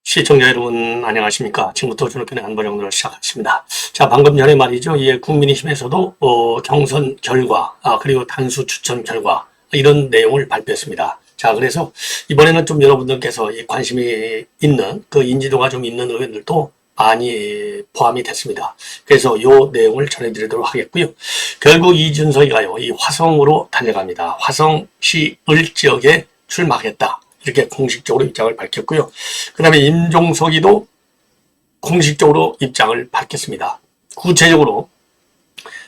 시청자 여러분 안녕하십니까. 지금부터 주노편의 안보정도를 시작하겠습니다. 자, 방금 전에 말이죠. 국민의힘에서도 경선 결과 그리고 단수 추천 결과 이런 내용을 발표했습니다. 자, 그래서 이번에는 좀 여러분들께서 관심이 있는 인지도가 좀 있는 의원들도 많이 포함이 됐습니다. 그래서 이 내용을 전해드리도록 하겠고요. 결국 이준석이가요, 이 화성으로 달려갑니다. 화성시 을지역에 출마하겠다. 이렇게 공식적으로 입장을 밝혔고요. 그 다음에 임종석이도 공식적으로 입장을 밝혔습니다. 구체적으로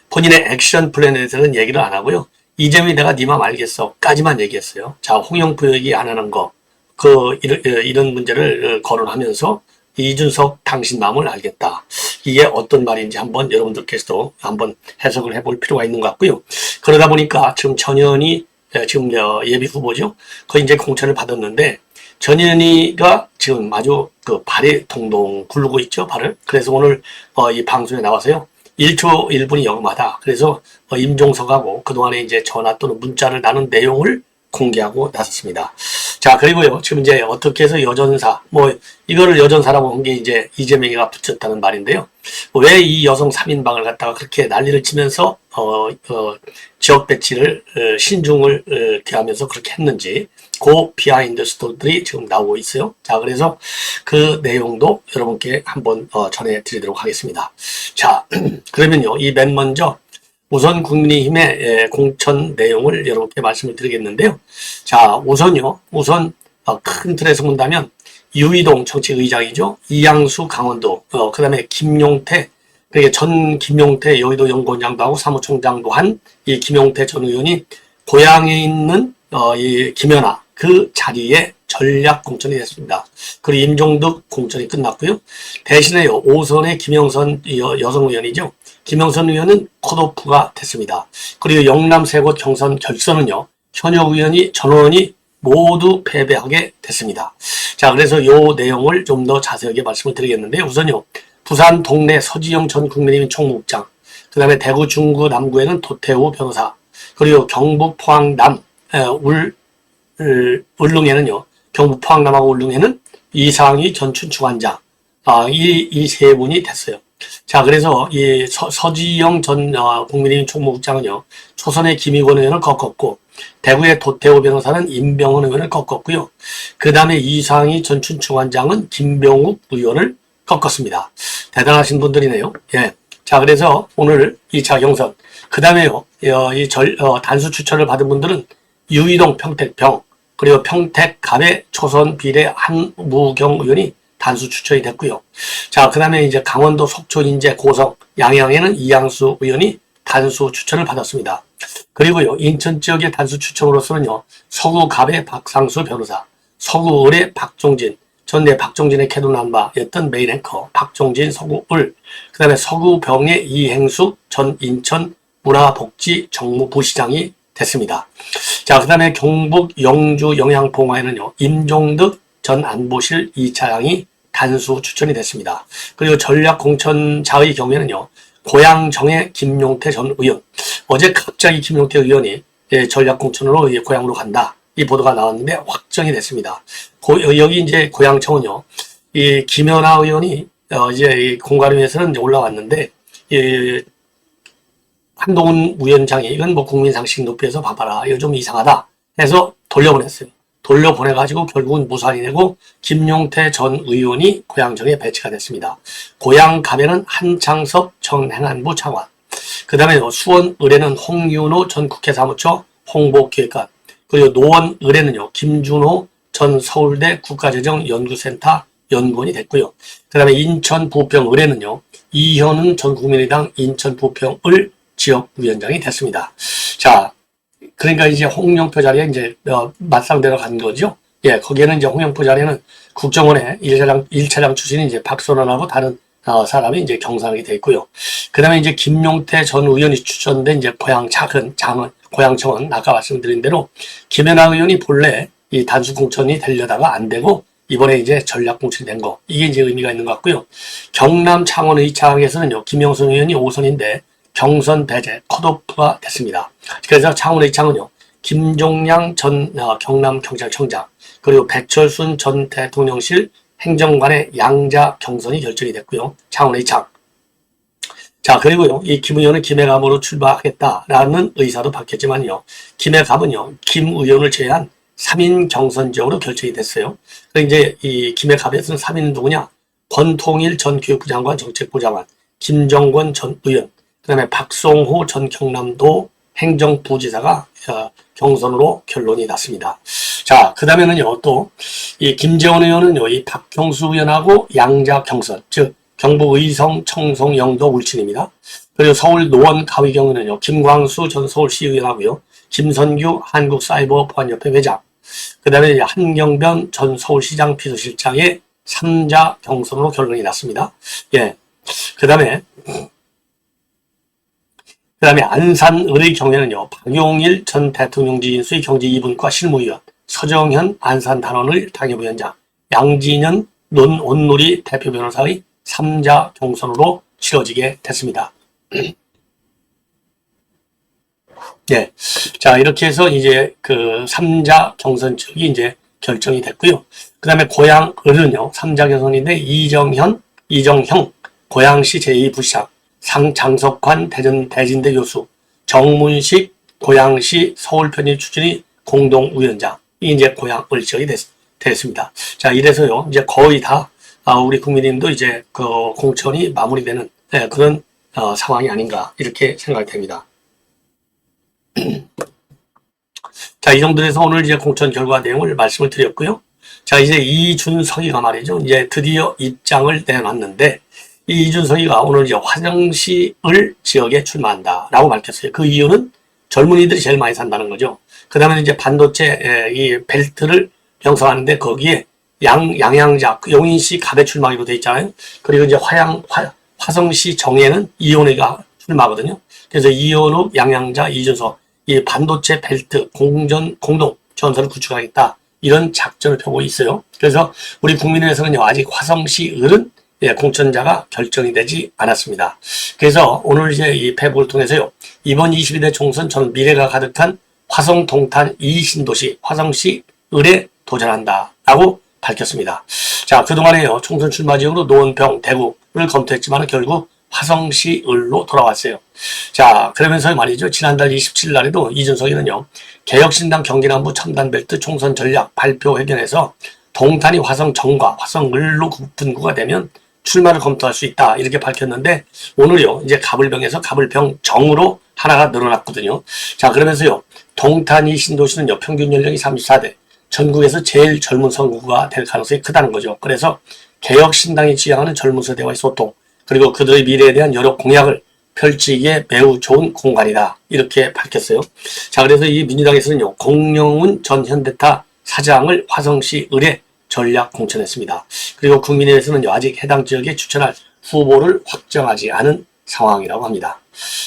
본인의 액션 플랜에 대해서는 얘기를 안 하고요. 이재명이 내가 네 맘 알겠어 까지만 얘기했어요. 자, 홍영표 얘기 안 하는 거 이런 문제를 거론하면서 이준석 당신 마음을 알겠다. 이게 어떤 말인지 한번 여러분들께서도 한번 해석을 해볼 필요가 있는 것 같고요. 그러다 보니까 지금 전현희 지금 예비 후보죠. 거의 이제 공천을 받았는데 전현희가 지금 아주 발이 동동 굴르고 있죠, 발을. 그래서 오늘 이 방송에 나와서요. 1초 1분이 영마다. 그래서 임종석하고 그동안에 이제 전화 또는 문자를 나눈 내용을 공개하고 나섰습니다. 자, 그리고요. 지금 이제 어떻게 해서 여전사, 이거를 여전사라고 한 게 이제 이재명이가 붙였다는 말인데요. 왜 이 여성 3인방을 갖다가 그렇게 난리를 치면서, 지역 배치를, 신중을 이렇게 하면서 그렇게 했는지, 그 비하인드 스토리들이 지금 나오고 있어요. 자, 그래서 그 내용도 여러분께 한번 전해드리도록 하겠습니다. 자, 그러면요. 이 맨 먼저, 우선 국민의힘의 공천 내용을 여러분께 말씀을 드리겠는데요. 자, 우선 큰 틀에서 본다면 유이동 정치의장이죠. 이양수 강원도, 그 다음에 김용태, 그러니까 전 김용태 여의도 연구원장도 하고 사무총장도 한 이 김용태 전 의원이 고향에 있는 이 김연아 그 자리에 전략 공천이 됐습니다. 그리고 임종득 공천이 끝났고요. 대신에요, 5선의 김영선 여성 의원이죠. 김영선 의원은 컷오프가 됐습니다. 그리고 영남 세 곳 경선 결선은요, 현역 의원이 전원이 모두 패배하게 됐습니다. 자, 그래서 이 내용을 좀 더 자세하게 말씀을 드리겠는데, 우선요, 부산 동래 서지영 전 국민의힘 총무국장, 그 다음에 대구 중구 남구에는 도태우 변호사, 그리고 경북 포항 울릉에는요, 경북 포항남하고 울릉에는 이상희 전 춘추관장, 이 세 분이 됐어요. 자, 그래서 이 서지영 전 국민의힘 총무국장은요, 초선의 김익원 의원을 꺾었고, 대구의 도태우 변호사는 임병헌 의원을 꺾었고요. 그 다음에 이상희 전 춘추관장은 김병욱 의원을 꺾었습니다. 대단하신 분들이네요. 예. 자, 그래서 오늘 2차 경선. 그 다음에요, 단수 추천을 받은 분들은 유이동 평택병, 그리고 평택갑의 초선 비례 한무경 의원이 단수 추천이 됐고요. 자, 그 다음에 이제 강원도 속초 인제 고성 양양에는 이양수 의원이 단수 추천을 받았습니다. 그리고요, 인천 지역의 단수 추천으로서는요, 서구갑의 박상수 변호사, 서구을의 박종진, 전에 박종진의 캐도남바였던 메인 앵커 박종진 서구을, 그 다음에 서구병의 이행수 전 인천 문화복지 정무부시장이 됐습니다. 자, 그 다음에 경북 영주 영양봉화에는요, 임종득 전 안보실 2차장이 단수 추천이 됐습니다. 그리고 전략공천자의 경우에는요, 고양정의 김용태 전 의원, 어제 갑자기 김용태 의원이 전략공천으로 고향으로 간다, 이 보도가 나왔는데 확정이 됐습니다. 여기 이제 고양청은요, 이 김연아 의원이 이제 공관위에서는 올라왔는데, 한동훈 위원장이 이건 국민상식 높이에서 봐봐라, 이거 좀 이상하다 해서 돌려보냈어요. 돌려보내가지고 결국은 무산이 되고 김용태 전 의원이 고양정에 배치가 됐습니다. 고양갑에는 한창섭 전 행안부 차관, 그 다음에 수원 을에는 홍윤호 전 국회 사무처 홍보기획관, 그리고 노원 을에는요, 김준호 전 서울대 국가재정연구센터 연구원이 됐고요. 그 다음에 인천 부평 을에는요, 이현은 전 국민의당 인천 부평 을 지역위원장이 됐습니다. 자, 그러니까 이제 홍영표 자리에 이제 맞상대로 간 거죠. 예, 거기에는 이제 홍영표 자리에는 국정원의 1차장 출신인 이제 박선원하고 다른 사람이 이제 경선하게 돼 있고요. 그 다음에 이제 김용태 전 의원이 추천된 이제 고양청은 아까 말씀드린 대로 김연아 의원이 본래 이 단수 공천이 되려다가 안 되고 이번에 이제 전략 공천이 된 거, 이게 이제 의미가 있는 것 같고요. 경남 창원의창에서는요, 김영선 의원이 5선인데 경선 배제 컷오프가 됐습니다. 그래서 창원의창은요, 김종량 전 경남경찰청장, 그리고 백철순 전 대통령실 행정관의 양자 경선이 결정이 됐고요. 창원의창. 자, 그리고요, 이 김 의원은 김해갑으로 출마하겠다라는 의사도 밝혔지만요, 김해갑은요, 김 의원을 제외한 3인 경선적으로 결정이 됐어요. 그래서 이제 이 김해갑에서는 3인은 누구냐? 권통일 전 교육부 장관 정책부 장관, 김정권 전 의원, 그 다음에 박송호 전 경남도 행정부지사가 경선으로 결론이 났습니다. 자, 그 다음에는요, 또, 이 김재원 의원은요, 이 박형수 의원하고 양자 경선, 즉, 경북 의성, 청송, 영도, 울진입니다. 그리고 서울 노원 가위경은요, 김광수 전 서울시 의원하고요, 김선규 한국사이버보안협회 회장, 그 다음에 한경변 전 서울시장 비서실장의 3자 경선으로 결론이 났습니다. 예. 그 다음에 안산을의 경우에는요, 박용일 전 대통령 지인수의 경제 2분과 실무위원, 서정현 안산단원의 당협위원장, 양진현 논온누리 대표 변호사의 3자 경선으로 치러지게 됐습니다. 네. 자, 이렇게 해서 이제 그 3자 경선 측이 이제 결정이 됐고요. 그 다음에 고양을은요, 3자 경선인데 이정형, 고양시 제2부시장, 장석환 대진대 교수, 정문식 고양시 서울편입 추진위 공동위원장이 이제 고양을 지역이 됐습니다. 자, 이래서요, 이제 거의 다 우리 국민님도 이제 그 공천이 마무리되는 그런 상황이 아닌가 이렇게 생각이 됩니다. 자, 이 정도 해서 오늘 이제 공천 결과 내용을 말씀을 드렸고요. 자, 이제 이준석이가 말이죠. 이제 드디어 입장을 내놨는데, 이 이준석이가 오늘 이제 화성시을 지역에 출마한다라고 밝혔어요. 그 이유는 젊은이들이 제일 많이 산다는 거죠. 그 다음에 이제 반도체 이 벨트를 형성하는데 거기에 양양자, 용인시 갑에 출마하기로 돼 있잖아요. 그리고 이제 화성시 정에는 이원회가 출마하거든요. 그래서 이원욱, 양양자, 이준석, 이 반도체 벨트 공동 전선을 구축하겠다. 이런 작전을 펴고 있어요. 그래서 우리 국민의힘에서는요, 아직 화성시을은 공천자가 결정이 되지 않았습니다. 그래서 오늘 이제 이 페북을 통해서요, 이번 22대 총선 저는 미래가 가득한 화성 동탄 2신도시 화성시을에 도전한다라고 밝혔습니다. 자, 그동안에요, 총선 출마 지역으로 노원평, 대구를 검토했지만 결국 화성시을로 돌아왔어요. 자, 그러면서 말이죠. 지난달 27일 날에도 이준석이는요, 개혁신당 경기남부 첨단벨트 총선 전략 발표 회견에서 동탄이 화성정과 화성을로 분구가 되면 출마를 검토할 수 있다. 이렇게 밝혔는데, 오늘요, 이제 가불병에서 가불병정으로 하나가 늘어났거든요. 자, 그러면서요, 동탄이 신도시는요, 평균 연령이 34대, 전국에서 제일 젊은 선거구가 될 가능성이 크다는 거죠. 그래서 개혁신당이 지향하는 젊은 세대와의 소통, 그리고 그들의 미래에 대한 여러 공약을 펼치기에 매우 좋은 공간이다. 이렇게 밝혔어요. 자, 그래서 이 민주당에서는요, 공영훈 전 현대타 사장을 화성시을에 전략 공천했습니다. 그리고 국민의힘에서는요, 아직 해당 지역에 추천할 후보를 확정하지 않은 상황이라고 합니다.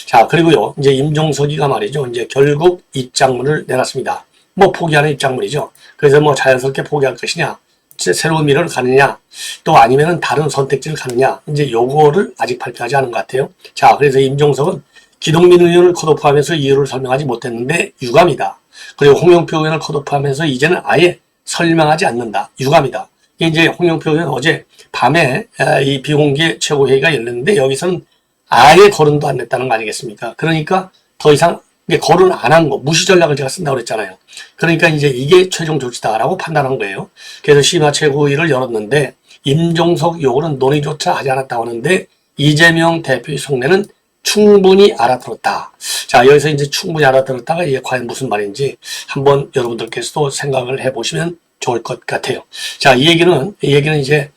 자, 그리고요, 이제 임종석이가 말이죠, 이제 결국 입장문을 내놨습니다. 뭐 포기하는 입장문이죠. 그래서 뭐 자연스럽게 포기할 것이냐, 새로운 미래를 가느냐, 또 아니면은 다른 선택지를 가느냐, 이제 요거를 아직 발표하지 않은 것 같아요. 자, 그래서 임종석은 기동민 의원을 컷오프하면서 이유를 설명하지 못했는데 유감이다. 그리고 홍영표 의원을 컷오프하면서 이제는 아예 설명하지 않는다. 유감이다. 이게 이제 홍영표 의원 어제 밤에 이 비공개 최고회의가 열렸는데 여기서는 아예 거론도 안 냈다는 거 아니겠습니까? 그러니까 더 이상 거론 안 한 거, 무시 전략을 제가 쓴다고 그랬잖아요. 그러니까 이제 이게 최종 조치다라고 판단한 거예요. 그래서 심야 최고위를 열었는데 임종석 요구는 논의조차 하지 않았다고 하는데 이재명 대표의 속내는 충분히 알아들었다. 자, 여기서 이제 충분히 알아들었다가 이게 과연 무슨 말인지 한번 여러분들께서도 생각을 해보시면 좋을 것 같아요. 자, 이 얘기는 이제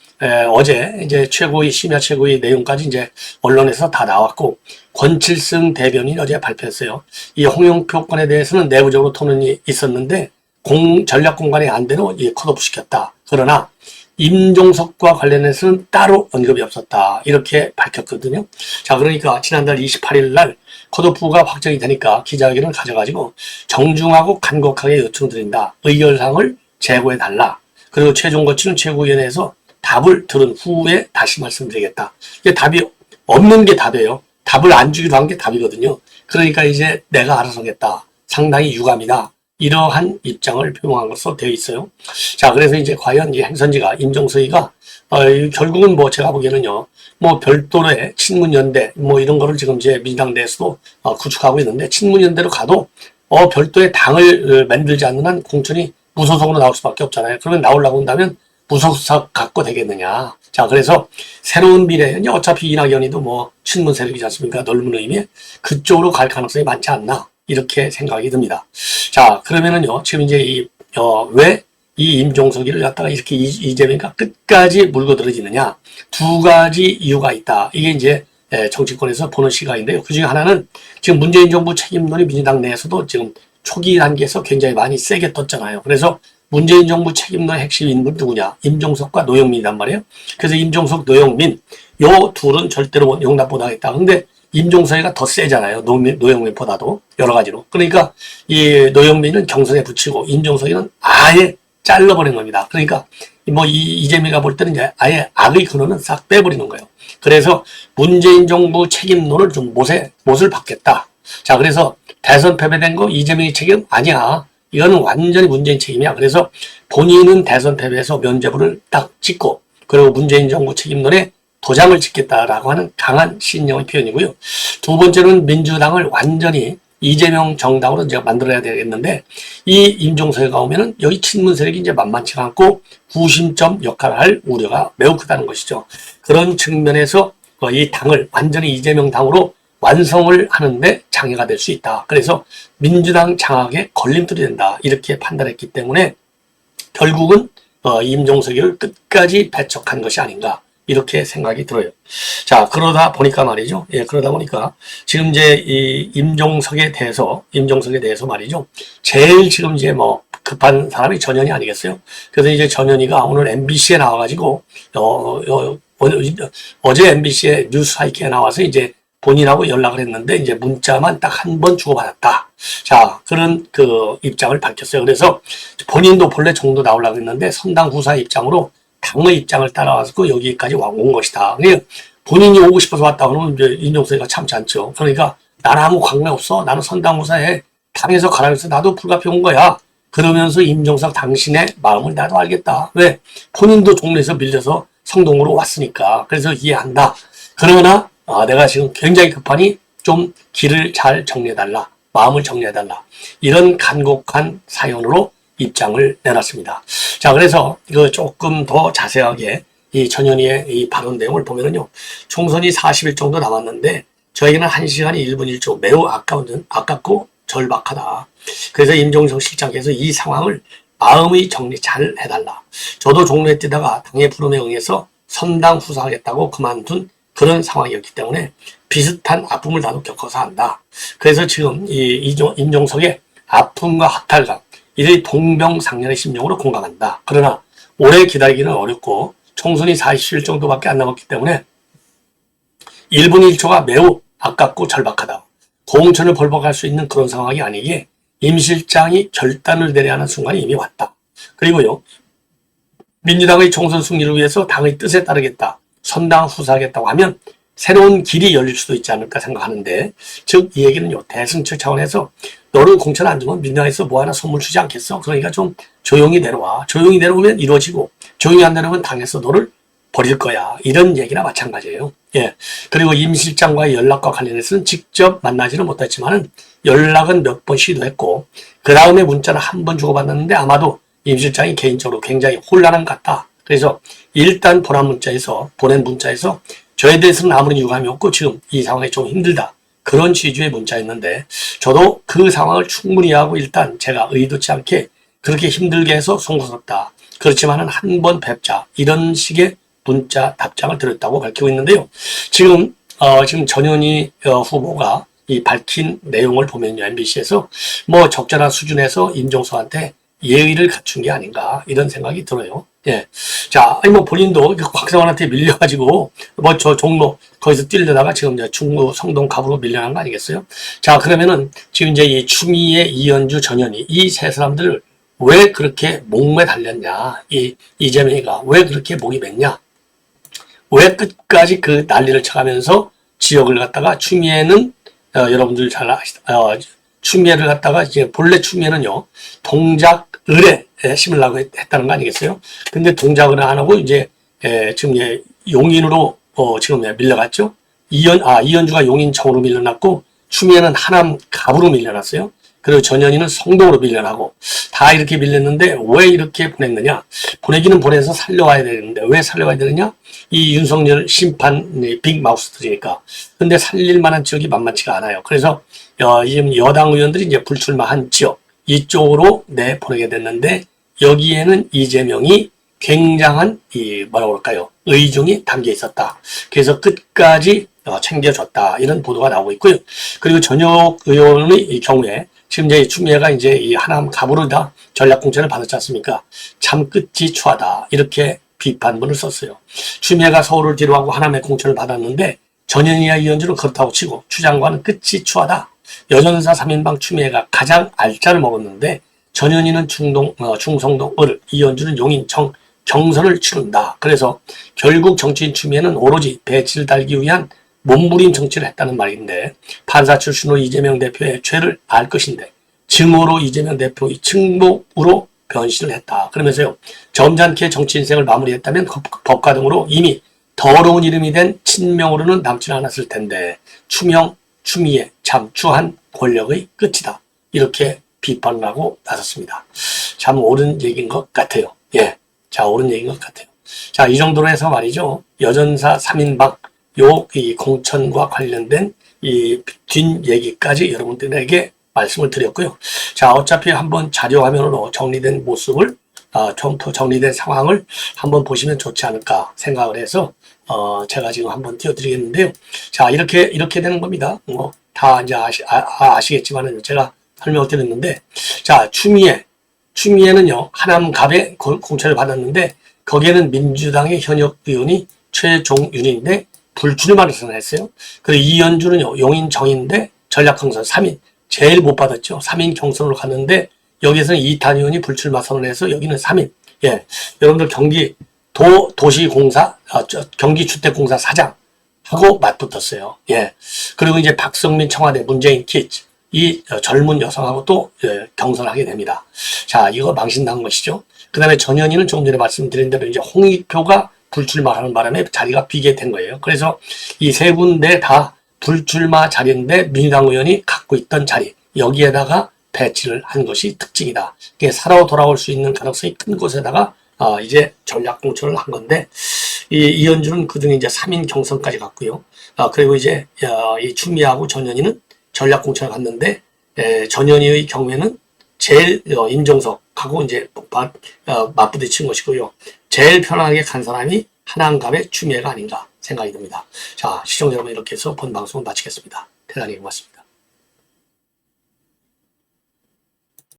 어제 이제 심야 최고위 내용까지 이제 언론에서 다 나왔고, 권칠승 대변인이 어제 발표했어요. 이 홍영표 건에 대해서는 내부적으로 토론이 있었는데 전략 공간이 안 되는 컷오프 시켰다. 그러나 임종석과 관련해서는 따로 언급이 없었다. 이렇게 밝혔거든요. 자, 그러니까 지난달 28일 날 컷오프가 확정이 되니까 기자회견을 가져가지고 정중하고 간곡하게 요청드린다. 의결사항을 제고해달라. 그리고 최종 거치는 최고위원회에서 답을 들은 후에 다시 말씀드리겠다. 이게 답이 없는 게 답이에요. 답을 안 주기로 한 게 답이거든요. 그러니까 이제 내가 알아서 하겠다. 상당히 유감이다. 이러한 입장을 표명한 것으로 되어 있어요. 자, 그래서 이제 과연 이 행선지가 임종석이가 결국은 뭐 제가 보기에는요, 뭐 별도의 친문연대 뭐 이런 거를 지금 이제 민주당 내에서도 구축하고 있는데, 친문연대로 가도 별도의 당을 만들지 않는 한 공천이 무소속으로 나올 수밖에 없잖아요. 그러면 나오려고 한다면 무소속 갖고 되겠느냐. 자, 그래서 새로운 미래, 어차피 이낙연이도 뭐 친문 세력이지 않습니까? 넓은 의미에 그쪽으로 갈 가능성이 많지 않나. 이렇게 생각이 듭니다. 자, 그러면은요, 지금 이제 왜 이 임종석이를 갖다가 이렇게 이재명이가 끝까지 물고 들어지느냐. 두 가지 이유가 있다. 이게 이제 정치권에서 보는 시각인데요. 그 중에 하나는 지금 문재인 정부 책임론이 민주당 내에서도 지금 초기 단계에서 굉장히 많이 세게 떴잖아요. 그래서 문재인 정부 책임론의 핵심 인물 누구냐? 임종석과 노영민이란 말이에요. 그래서 임종석, 노영민, 요 둘은 절대로 용납 못 하겠다. 근데 임종석이가 더 세잖아요. 노영민보다도 여러 가지로. 그러니까 이 노영민은 경선에 붙이고 임종석이는 아예 잘라버린 겁니다. 그러니까 뭐 이재명이가 볼 때는 이제 아예 악의 근원은 싹 빼버리는 거예요. 그래서 문재인 정부 책임론을 좀 못을 받겠다. 자, 그래서 대선 패배된 거 이재명이 책임 아니야. 이거는 완전히 문재인 책임이야. 그래서 본인은 대선 패배해서 면죄부를 딱 찍고, 그리고 문재인 정부 책임론에 도장을 찍겠다라고 하는 강한 신념의 표현이고요. 두 번째는 민주당을 완전히 이재명 정당으로 이제 만들어야 되겠는데, 이 임종석이가 오면은 여기 친문 세력이 이제 만만치 않고 구심점 역할을 할 우려가 매우 크다는 것이죠. 그런 측면에서 이 당을 완전히 이재명 당으로 완성을 하는데 장애가 될 수 있다. 그래서 민주당 장악에 걸림돌이 된다. 이렇게 판단했기 때문에 결국은 임종석이를 끝까지 배척한 것이 아닌가. 이렇게 생각이 들어요. 자, 그러다 보니까 말이죠. 예, 그러다 보니까 지금 이제 이 임종석에 대해서 말이죠. 제일 지금 이제 뭐 급한 사람이 전현희 아니겠어요? 그래서 이제 전현희가 오늘 MBC에 나와가지고, 어제 MBC에 뉴스 하이키에 나와서 이제 본인하고 연락을 했는데 이제 문자만 딱 한 번 주고받았다. 자, 그런 그 입장을 밝혔어요. 그래서 본인도 본래 정도 나오려고 했는데 선당 후사 입장으로 당의 입장을 따라와서 여기까지 온 것이다. 그러니까 본인이 오고 싶어서 왔다 그러면 이제 임종석이가 참지 않죠. 그러니까 나는 아무 관계 없어. 나는 선당 후사에 당에서 가라고 해서 나도 불가피해 온 거야. 그러면서 임종석 당신의 마음을 나도 알겠다. 왜? 본인도 종로에서 밀려서 성동으로 왔으니까. 그래서 이해한다. 그러나 내가 지금 굉장히 급하니 좀 길을 잘 정리해달라. 마음을 정리해달라. 이런 간곡한 사연으로 입장을 내놨습니다. 자, 그래서 이거 조금 더 자세하게 이 전현희의 이 발언 내용을 보면은요, 총선이 40일 정도 남았는데 저에게는 1시간 1분 1초 매우 아깝고 절박하다. 그래서 임종석 실장께서 이 상황을 마음의 정리 잘 해달라. 저도 종로에 뛰다가 당의 부름에 응해서 선당 후사하겠다고 그만둔 그런 상황이었기 때문에 비슷한 아픔을 나도 겪어서 한다. 그래서 지금 임종석의 아픔과 학탈감, 이들이 동병상련의 심정으로 공감한다. 그러나 오래 기다리기는 어렵고 총선이 40일 정도밖에 안 남았기 때문에 1분 1초가 매우 아깝고 절박하다. 공천을 벌벅할 수 있는 그런 상황이 아니기에 임 실장이 결단을 내려야 하는 순간이 이미 왔다. 그리고요, 민주당의 총선 승리를 위해서 당의 뜻에 따르겠다, 선당 후사하겠다고 하면 새로운 길이 열릴 수도 있지 않을까 생각하는데, 즉 이 얘기는요, 대승적 차원에서 너를 공천 안 주면 민주당에서 뭐 하나 선물 주지 않겠어? 그러니까 좀 조용히 내려와. 조용히 내려오면 이루어지고 조용히 안 내려오면 당에서 너를 버릴 거야. 이런 얘기나 마찬가지예요. 예. 그리고 임 실장과의 연락과 관련해서는 직접 만나지는 못했지만은 연락은 몇 번 시도했고 그 다음에 문자를 한 번 주고받았는데 아마도 임 실장이 개인적으로 굉장히 혼란한 것 같다. 그래서 일단 보낸 문자에서 저에 대해서는 아무런 유감이 없고 지금 이 상황이 좀 힘들다. 그런 취지의 문자였는데 저도 그 상황을 충분히 이해하고 일단 제가 의도치 않게 그렇게 힘들게 해서 송구스럽다. 그렇지만은 한 번 뵙자. 이런 식의 문자 답장을 드렸다고 밝히고 있는데요. 지금 전현희 후보가 이 밝힌 내용을 보면요, MBC에서 뭐 적절한 수준에서 임종석한테 예의를 갖춘 게 아닌가 이런 생각이 들어요. 예. 자, 아니 뭐 본인도 곽상원한테 밀려가지고 뭐 저 종로 거기서 뛰려다가 지금 이제 중구 성동 갑으로 밀려난 거 아니겠어요? 자, 그러면은 지금 이제 이 추미애, 이현주, 전현희 이 세 사람들을 왜 그렇게 목매 달렸냐? 이재명이가 왜 그렇게 목이 맸냐? 왜 끝까지 그 난리를 쳐가면서 지역을 갖다가 추미애는 여러분들 잘 추미애를 갖다가 이제 본래 추미애는요 동작을에 심으려고 했다는 거 아니겠어요? 근데 동작을 안 하고 이제 지금 용인으로 지금 밀려갔죠. 이현주가 용인청으로 밀려났고 추미애는 하남 갑으로 밀려났어요. 그리고 전현희는 성동으로 밀려나고 다 이렇게 밀렸는데 왜 이렇게 보냈느냐? 보내기는 보내서 살려와야 되는데 왜 살려와야 되느냐? 이 윤석열 심판 빅마우스들이니까. 근데 살릴 만한 지역이 만만치가 않아요. 그래서 지금 여당 의원들이 이제 불출마한 지역 이쪽으로 보내게 됐는데 여기에는 이재명이 굉장한 뭐라고 그럴까요? 의중이 담겨 있었다. 그래서 끝까지 챙겨줬다. 이런 보도가 나오고 있고요. 그리고 전역 의원의 경우에 지금 이제 추미애가 이제 이 하남 갑으로 다 전략공천을 받았지 않습니까? 참 끝이 추하다. 이렇게 비판문을 썼어요. 추미애가 서울을 뒤로하고 하남에 공천을 받았는데 전현희와 이현주는 그렇다고 치고 추 장관은 끝이 추하다. 여전사 3인방 추미애가 가장 알짜를 먹었는데 전현희는 충성동을, 이현주는 용인청 경선을 치른다. 그래서 결국 정치인 추미애는 오로지 배치를 달기 위한 몸부림 정치를 했다는 말인데 판사 출신으로 이재명 대표의 죄를 알 것인데 증오로 이재명 대표의 측목으로 변신을 했다. 그러면서요. 점잖게 정치 인생을 마무리했다면 법과 등으로 이미 더러운 이름이 된 친명으로는 남지 않았을 텐데 추명, 추미애, 참 추한 권력의 끝이다. 이렇게 비판을 하고 나섰습니다. 참 옳은 얘기인 것 같아요. 예. 자, 옳은 얘기인 것 같아요. 자, 이 정도로 해서 말이죠. 여전사 3인방 이 공천과 관련된 이 뒷 얘기까지 여러분들에게 말씀을 드렸고요. 자, 어차피 한번 자료 화면으로 정리된 모습을, 좀 더 정리된 상황을 한번 보시면 좋지 않을까 생각을 해서, 제가 지금 한번 띄워드리겠는데요. 자, 이렇게 되는 겁니다. 다 이제 아시겠지만은 제가 설명을 드렸는데, 자, 추미애는요, 하남갑에 공천을 받았는데, 거기에는 민주당의 현역 의원이 최종윤인데, 불출마를 선언했어요. 그리고 이현주는요, 용인정인데 전략경선 3인, 제일 못 받았죠. 3인 경선으로 갔는데, 여기에서는 이탄 의원이 불출마 선언해서 여기는 3인. 예. 여러분들 도시공사, 경기주택공사 사장하고 맞붙었어요. 예. 그리고 이제 박성민 청와대 문재인 키즈, 이 젊은 여성하고 또 경선을 하게 됩니다. 자, 이거 망신당한 것이죠. 그 다음에 전현희는 조금 전에 말씀드린 대로 이제 홍익표가 불출마하는 바람에 자리가 비게 된 거예요. 그래서 이 세 군데 다 불출마 자리인데 민주당 의원이 갖고 있던 자리, 여기에다가 배치를 한 것이 특징이다. 이게 살아 돌아올 수 있는 가능성이 큰 곳에다가 이제 전략 공천을 한 건데, 이현주는 그중에 이제 3인 경선까지 갔고요. 그리고 이제 이 추미애하고 전현희는 전략 공천을 갔는데, 전현희의 경우에는 제일 임종석하고 이제 맞부딪힌 것이고요. 제일 편하게 간 사람이 하남갑의 추미애가 아닌가 생각이 듭니다. 자, 시청자 여러분, 이렇게 해서 본 방송을 마치겠습니다. 대단히 고맙습니다.